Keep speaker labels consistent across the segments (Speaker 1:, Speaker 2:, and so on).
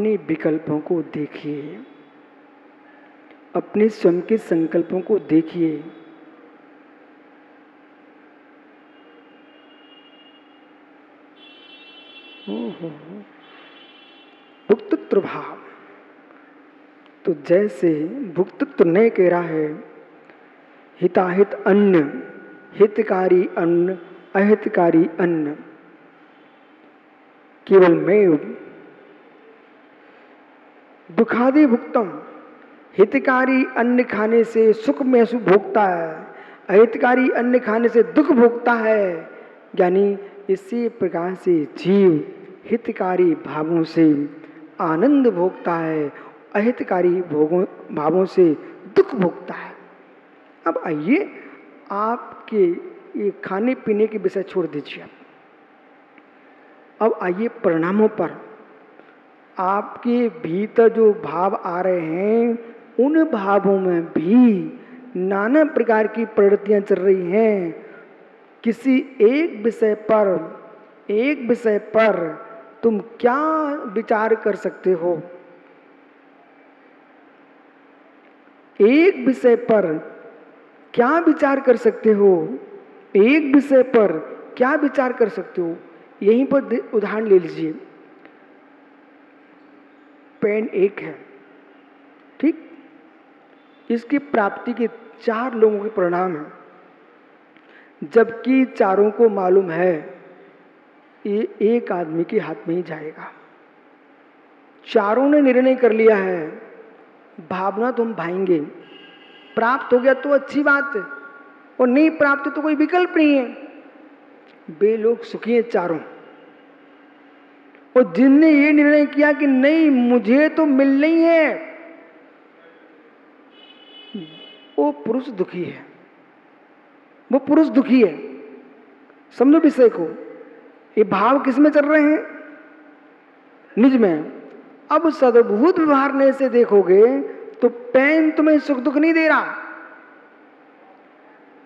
Speaker 1: अपने विकल्पों को देखिए, अपने स्वयं के संकल्पों को देखिए। भुक्तृत्व भाव, तो जैसे भुक्तृत्व नहीं कह रहा है हिताहित अन्न, हितकारी अन्न, अहितकारी अन्न, केवल मैं दुखादि भुक्तम, हितकारी अन्न खाने से सुख महसूस भोगता है, अहितकारी अन्न खाने से दुख भोगता है। यानी इसी प्रकार से जीव हितकारी भावों से आनंद भोगता है, अहितकारी भावों से दुख भोगता है। अब आइए आपके ये खाने पीने के विषय छोड़ दीजिए, अब आइए परिणामों पर। आपके भीतर जो भाव आ रहे हैं उन भावों में भी नाना प्रकार की प्रवृत्तियां चल रही हैं। किसी एक विषय पर तुम क्या विचार कर सकते हो? एक विषय पर क्या विचार कर सकते हो? एक विषय पर क्या विचार कर सकते हो? यहीं पर उदाहरण ले लीजिए। पेन एक है, ठीक, इसकी प्राप्ति के 4 लोगों के परिणाम हैं, जबकि चारों को मालूम है ये एक आदमी के हाथ में ही जाएगा। चारों ने निर्णय कर लिया है भावना तो हम भाएंगे, प्राप्त हो गया तो अच्छी बात है, और नहीं प्राप्त तो कोई विकल्प नहीं है। वे लोग सुखी हैं चारों। और जिनने ये निर्णय किया कि नहीं मुझे तो मिलना ही है, वो पुरुष दुखी है, वो पुरुष दुखी है। समझो विषय को, ये भाव किस में चल रहे हैं? निज में। अब सद्भूत व्यवहार से देखोगे तो पेन तुम्हें सुख दुख नहीं दे रहा,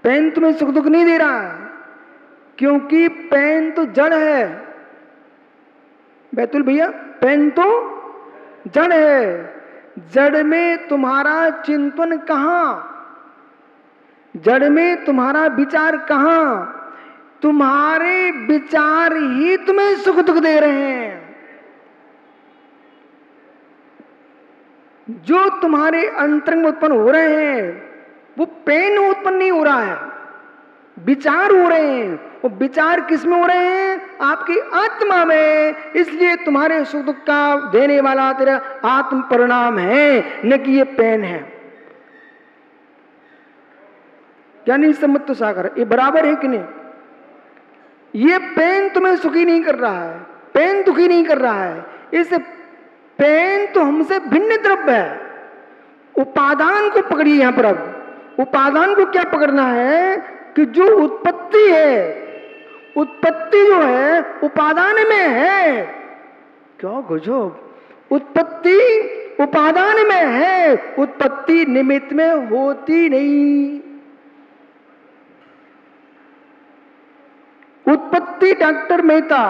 Speaker 1: पेन तुम्हें सुख दुख नहीं दे रहा, क्योंकि पेन तो जड़ है। बैतुल भैया, पेन तो जड़ है। जड़ में तुम्हारा चिंतन कहां? जड़ में तुम्हारा विचार कहां? तुम्हारे विचार ही तुम्हें सुख दुख दे रहे हैं। जो तुम्हारे अंतरंग में उत्पन्न हो रहे हैं वो पेन उत्पन्न नहीं हो रहा है, विचार हो रहे हैं। वो विचार किस में हो रहे हैं? आपकी आत्मा में। इसलिए तुम्हारे सुख दुख का देने वाला तेरा आत्म परिणाम है, न कि ये पेन है। यानी सम्मत सागर ये बराबर है कि नहीं? ये पेन तुम्हें सुखी नहीं कर रहा है, पेन दुखी नहीं कर रहा है। इस पेन तो हमसे भिन्न द्रव्य है। उपादान को पकड़िए यहां पर। अब उपादान को क्या पकड़ना है कि जो उत्पत्ति है, उत्पत्ति जो है उपादान में है। क्या गजब! उत्पत्ति उपादान में है, उत्पत्ति निमित्त में होती नहीं। उत्पत्ति डॉक्टर मेहता,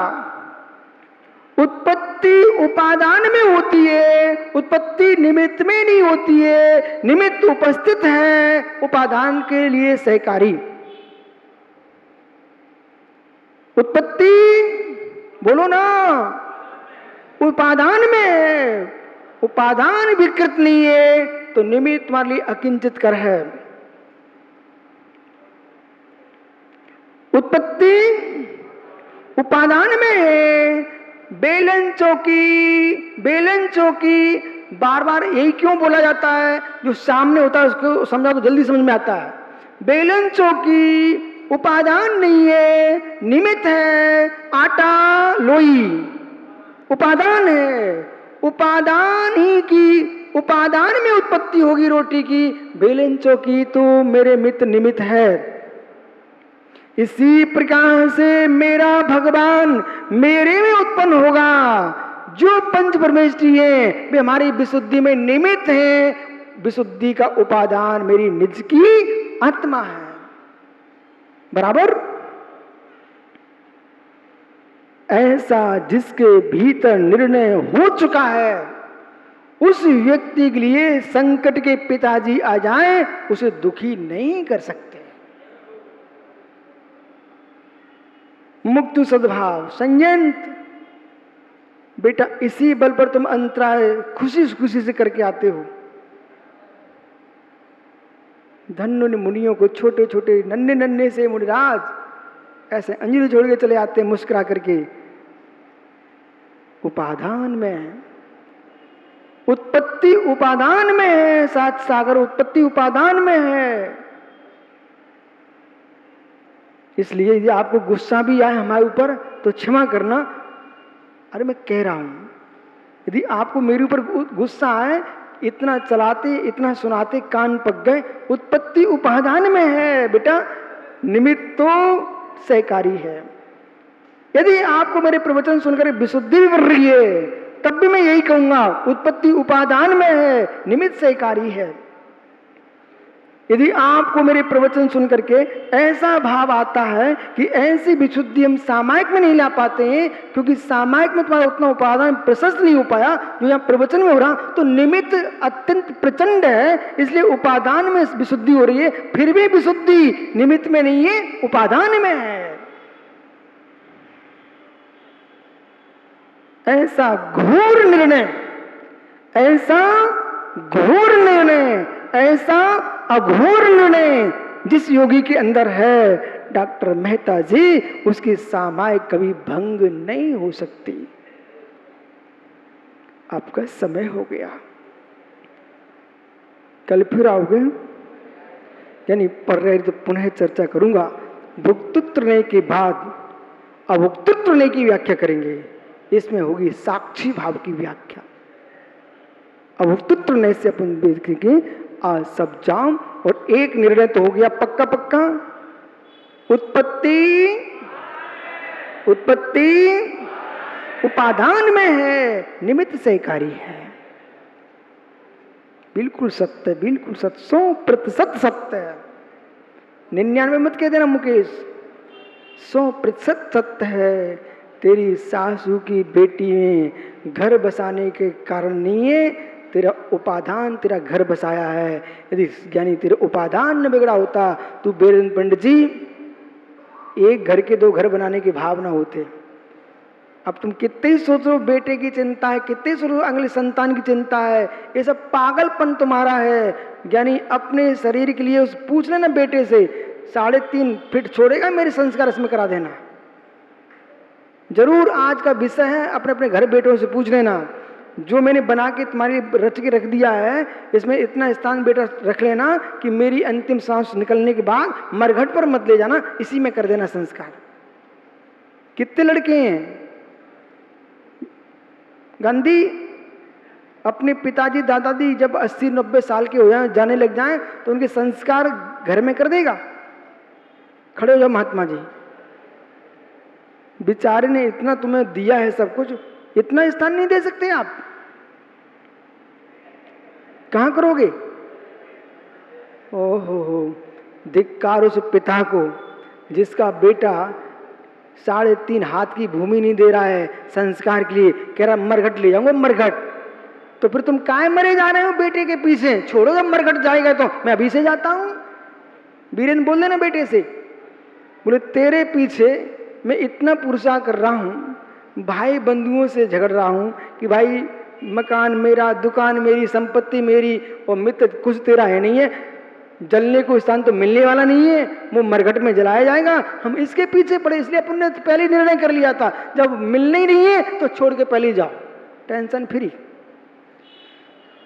Speaker 1: उत्पत्ति उपादान में होती है, उत्पत्ति निमित्त में नहीं होती है। निमित्त उपस्थित है, उपादान के लिए सहकारी। उत्पत्ति बोलो ना, उपादान में है, उपादान विकृत नहीं है, तो निमित्त तुम्हारे लिए अकिंचित कर है। उत्पत्ति उपादान में है। बेलन चौकी बार बार यही क्यों बोला जाता है? जो सामने होता है उसको समझा तो जल्दी समझ में आता है। बेलन चौकी उपादान नहीं है, निमित्त है। आटा लोई उपादान है, उपादान ही की उपादान में उत्पत्ति होगी रोटी की। बेलन चौकी तो मेरे मित्र निमित्त है। इसी प्रकार से मेरा भगवान मेरे में उत्पन्न होगा। जो पंच परमेष्ठी है वे हमारी विशुद्धि में निमित्त है। विशुद्धि का उपादान मेरी निज की आत्मा है। बराबर? ऐसा जिसके भीतर निर्णय हो चुका है उस व्यक्ति के लिए संकट के पिताजी आ जाएं, उसे दुखी नहीं कर सकते। मुक्तु सद्भाव संयंत, बेटा इसी बल पर तुम अंतराय खुशी खुशी से करके आते हो। धन्य मुनियों को छोटे छोटे नन्हे नन्हे से मुनिराज ऐसे अंजलि छोड़ के चले आते हैं मुस्कुरा करके। उपादान में है, उत्पत्ति उपादान में है, सात सागर उत्पत्ति उपादान में है। इसलिए यदि आपको गुस्सा भी आए हमारे ऊपर तो क्षमा करना। अरे मैं कह रहा हूं, यदि आपको मेरे ऊपर गुस्सा आए, इतना चलाते इतना सुनाते कान पक गए, उत्पत्ति उपादान में है बेटा, निमित्त तो सहकारी है। यदि आपको मेरे प्रवचन सुनकर विशुद्धि भी बढ़ रही है, तब भी मैं यही कहूंगा उत्पत्ति उपादान में है, निमित्त सहकारी है। यदि आपको मेरे प्रवचन सुन करके ऐसा भाव आता है कि ऐसी विशुद्धि हम सामायिक में नहीं ला पाते हैं, क्योंकि सामायिक में तुम्हारा उतना उपादान प्रशस्त नहीं हो पाया जो यहाँ प्रवचन में हो रहा, तो निमित्त अत्यंत प्रचंड है, इसलिए उपादान में विशुद्धि हो रही है। फिर भी विशुद्धि निमित्त में नहीं है, उपादान में है। ऐसा घोर निर्णय, ऐसा घोर निर्णय, ऐसा अघोर निर्णय जिस योगी के अंदर है डॉक्टर मेहता जी, उसकी सामायिक कभी भंग नहीं हो सकती। आपका समय हो गया, कल फिर आओगे, यानी पर रहे तो पुनः चर्चा करूंगा। भुक्तृत्व निर्णय के बाद अभुक्तृत्व निर्णय की व्याख्या करेंगे। इसमें होगी साक्षी भाव की व्याख्या। अभुक्तृत्व निर्णय से अपन देखेंगे आज सब जाम, और एक निर्णय तो हो गया पक्का पक्का, उत्पत्ति उत्पत्ति उपादान में है, निमित्त सहकारी है। बिल्कुल सत्य, बिल्कुल सत्य, 100% सत्य है। 99 मत कह देना मुकेश, 100% सत्य है। तेरी सासू की बेटी ने घर बसाने के कारण नहीं है, तेरा उपादान तेरा घर बसाया है। यदि ज्ञानी तेरे उपादान न बिगड़ा होता, तू बीरेंद्र पंडित जी एक घर के 2 घर बनाने के भाव ना होते। अब तुम कितने ही सोचो बेटे की चिंता है, कितने ही सोचो अगले संतान की चिंता है, ये सब पागलपन तुम्हारा है। ज्ञानी अपने शरीर के लिए पूछ लेना बेटे से, 3.5 फीट छोड़ेगा मेरे संस्कार इसमें करा देना। जरूर आज का विषय है, अपने अपने घर बेटों से पूछ लेना, जो मैंने बना के तुम्हारी रच के रख दिया है, इसमें इतना स्थान बेटा रख लेना कि मेरी अंतिम सांस निकलने के बाद मरघट पर मत ले जाना, इसी में कर देना संस्कार। कितने लड़के हैं गांधी, अपने पिताजी दादाजी जब 80-90 साल के हो जाए, जाने लग जाएं, तो उनके संस्कार घर में कर देगा। खड़े हो जाओ महात्मा जी, बेचारे ने इतना तुम्हें दिया है सब कुछ, इतना स्थान नहीं दे सकते आप? कहां करोगे? ओहो, धिक्कार उस पिता को जिसका बेटा 3.5 हाथ की भूमि नहीं दे रहा है संस्कार के लिए, कह रहा मरघट ले जाऊंगा मरघट। तो फिर तुम काहे मरे जा रहे हो बेटे के पीछे? छोड़ो, जब मरघट जाएगा तो मैं अभी से जाता हूं। बीरेन बोल देना बेटे से, बोले तेरे पीछे मैं इतना पुरसा कर रहा हूं, भाई बंधुओं से झगड़ रहा हूं कि भाई मकान मेरा, दुकान मेरी, संपत्ति मेरी, और मित्र कुछ तेरा है नहीं है, जलने को स्थान तो मिलने वाला नहीं है, वो मरघट में जलाया जाएगा। हम इसके पीछे पड़े, इसलिए अपन ने पहले निर्णय कर लिया था, जब मिलने ही नहीं है तो छोड़ के पहले जाओ, टेंशन फ्री।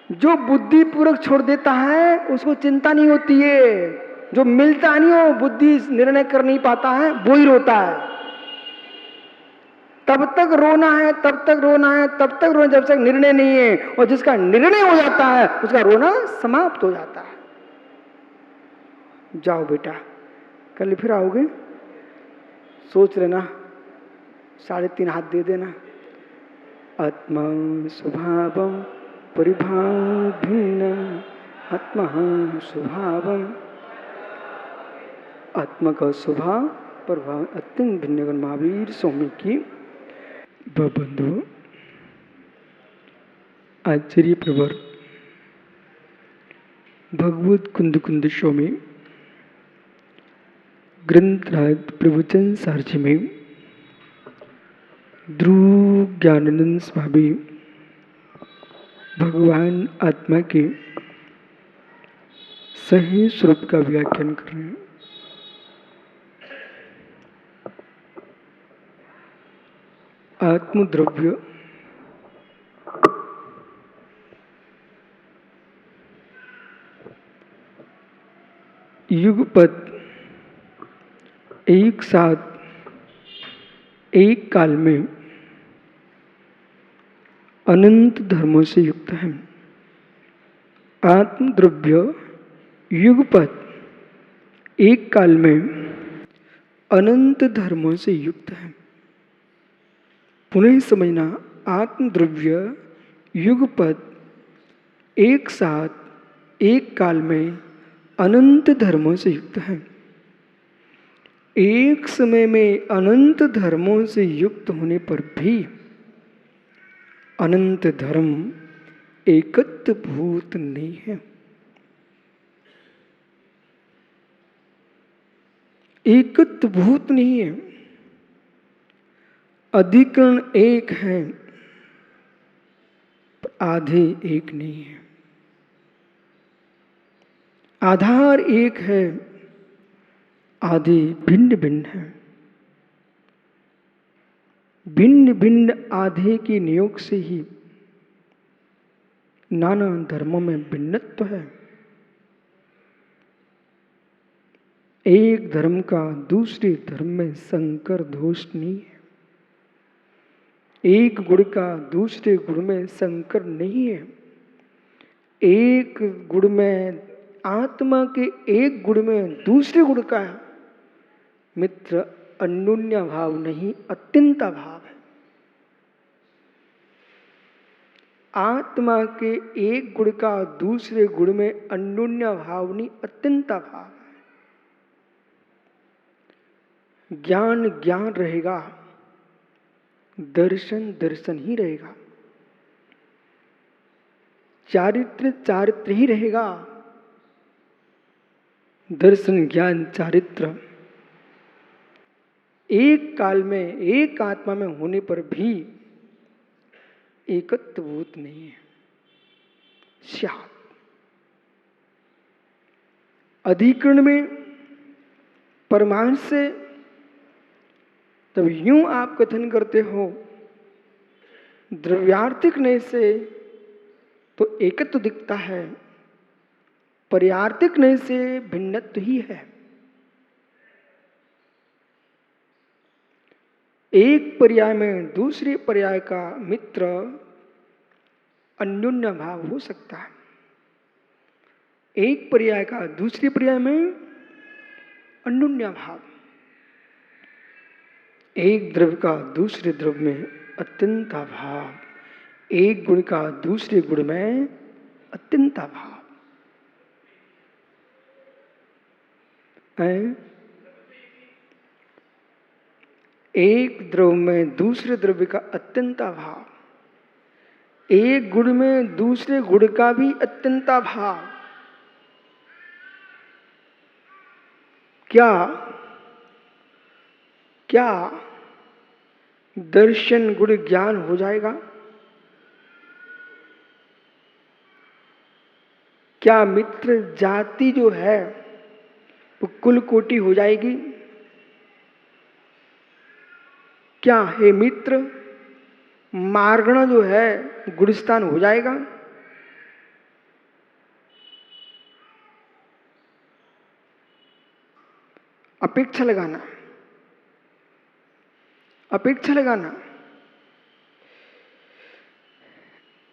Speaker 1: जो बुद्धि पूर्वक छोड़ देता है उसको चिंता नहीं होती है, जो मिलता नहीं हो, बुद्धि निर्णय कर नहीं पाता है, वो ही रोता है। तब तक रोना है, तब तक रोना है, तब तक रोना जब तक निर्णय नहीं है, और जिसका निर्णय हो जाता है उसका रोना समाप्त हो जाता है। जाओ बेटा, कल फिर आओगे, सोच लेना, 3.5 हाथ दे देना। आत्मा स्वभावम परिभाव भिन्न, आत्मा स्वभावम, आत्मा का स्वभाव प्रभाव अत्यंत भिन्न। महावीर स्वामी की बंधु आचार्य प्रवर भगवत कुंद कुंद स्वामी ग्रंथराज प्रवचन सारथी में ध्रुव ज्ञानानंद स्वामी भगवान आत्मा के सही स्वरूप का व्याख्यान कर रहे हैं। आत्मद्रव्य युगपत एक साथ एक काल में अनंत धर्मों से युक्त है। आत्मद्रव्य युगपत एक काल में अनंत धर्मों से युक्त है। पुनः समझना, आत्मद्रव्य युगपत एक साथ एक काल में अनंत धर्मों से युक्त है। एक समय में अनंत धर्मों से युक्त होने पर भी अनंत धर्म एकत्वभूत नहीं है। एकत्वभूत नहीं है। अधिकरण एक है पर आधे एक नहीं है। आधार एक है, आधे भिन्न भिन्न है। भिन्न भिन्न आधे के नियोग से ही नाना धर्मों में भिन्नत्व है। एक धर्म का दूसरे धर्म में संकर दोष नहीं है। एक गुण का दूसरे गुण में संकर नहीं है। एक गुण में, आत्मा के एक गुण में दूसरे गुण का मित्र अन्योन्य भाव नहीं, अत्यंता भाव है। आत्मा के एक गुण का दूसरे गुण में अन्योन्य भाव नहीं, अत्यंता भाव है। ज्ञान ज्ञान रहेगा, दर्शन दर्शन ही रहेगा, चारित्र चारित्र ही रहेगा। दर्शन ज्ञान चारित्र एक काल में एक आत्मा में होने पर भी एकत्वभूत नहीं है। श्याम अधिकरण में परमांश से तब यूं आप कथन करते हो, द्रव्यार्थिक नय से तो एकत्व दिखता है, पर्यार्थिक नय से भिन्नत्व ही है। एक पर्याय में दूसरे पर्याय का मित्र अन्योन्य भाव हो सकता है। एक पर्याय का दूसरे पर्याय में अन्योन्य भाव। एक द्रव्य का दूसरे द्रव्य में अत्यंत भाव, एक गुण का दूसरे गुण में अत्यंत भाव। एक द्रव्य में दूसरे द्रव्य का अत्यंत भाव, एक गुण में दूसरे गुण का भी अत्यंत भाव। क्या क्या दर्शन गुण ज्ञान हो जाएगा? क्या मित्र जाति जो है वो कुल कोटि हो जाएगी? क्या हे मित्र मार्गण जो है गुणस्थान हो जाएगा? अपेक्षा लगाना, अपेक्षा लगाना।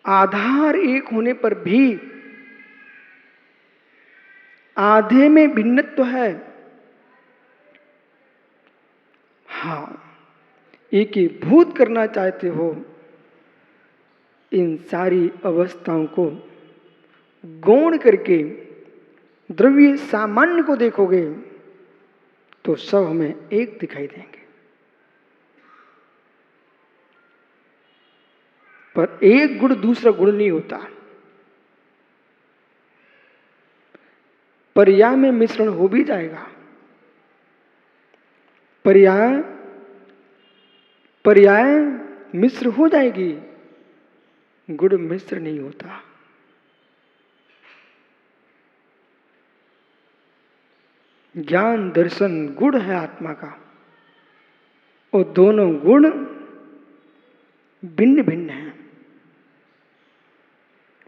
Speaker 1: आधार एक होने पर भी आधे में भिन्नत्व है। हाँ, एकीभूत करना चाहते हो, इन सारी अवस्थाओं को गौण करके द्रव्य सामान्य को देखोगे तो सब हमें एक दिखाई देंगे। पर एक गुण दूसरा गुण नहीं होता। पर्याय में मिश्रण हो भी जाएगा, पर्याय पर्याय मिश्र हो जाएगी, गुण मिश्र नहीं होता। ज्ञान दर्शन गुण है आत्मा का, और दोनों गुण भिन्न भिन्न हैं।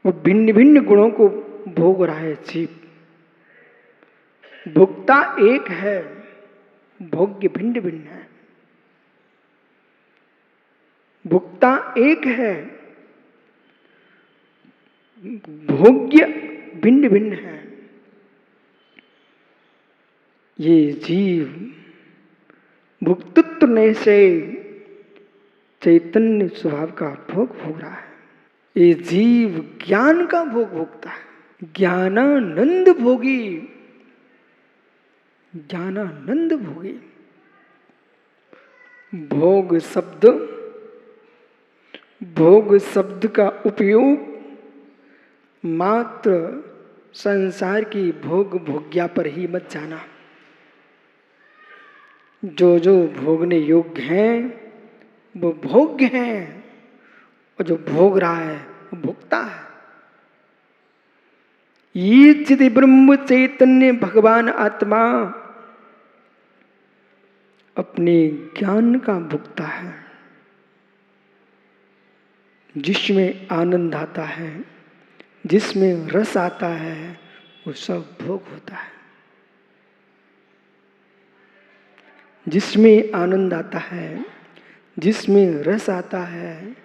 Speaker 1: वो भिन्न भिन्न गुणों को भोग रहा है जीव। भोक्ता एक है, भोग्य भिन्न भिन्न है। भोक्ता एक है, भोग्य भिन्न भिन्न है। ये जीव भुक्तत्व ने से चैतन्य स्वभाव का भोग भोग रहा है। ये जीव ज्ञान का भोग भोगता है, ज्ञानानंद भोगी, ज्ञानानंद भोगी। भोग शब्द का उपयोग मात्र संसार की भोग भोग्या पर ही मत जाना। जो जो भोगने योग्य हैं वो भोग्य हैं, और जो भोग रहा है वो भोगता है। ये चिद ब्रह्म चैतन्य भगवान आत्मा अपने ज्ञान का भोगता है, जिसमें आनंद आता है, जिसमें रस आता है, वो सब भोग होता है। जिसमें आनंद आता है, जिसमें रस आता है,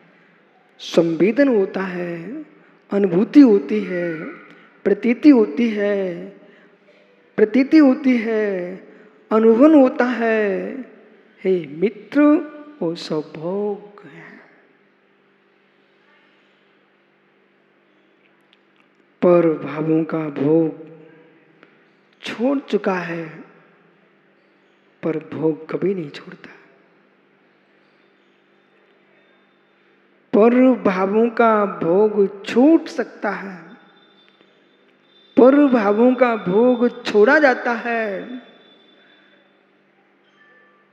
Speaker 1: संवेदन होता है, अनुभूति होती है, प्रतीति होती है, अनुभव होता है, हे मित्र वो सब भोग है। पर भावों का भोग छोड़ चुका है, पर भोग कभी नहीं छोड़ता। पर भावों का भोग छूट सकता है, पर भावों का भोग छोड़ा जाता है,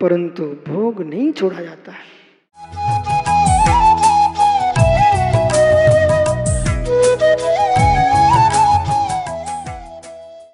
Speaker 1: परंतु भोग नहीं छोड़ा जाता है।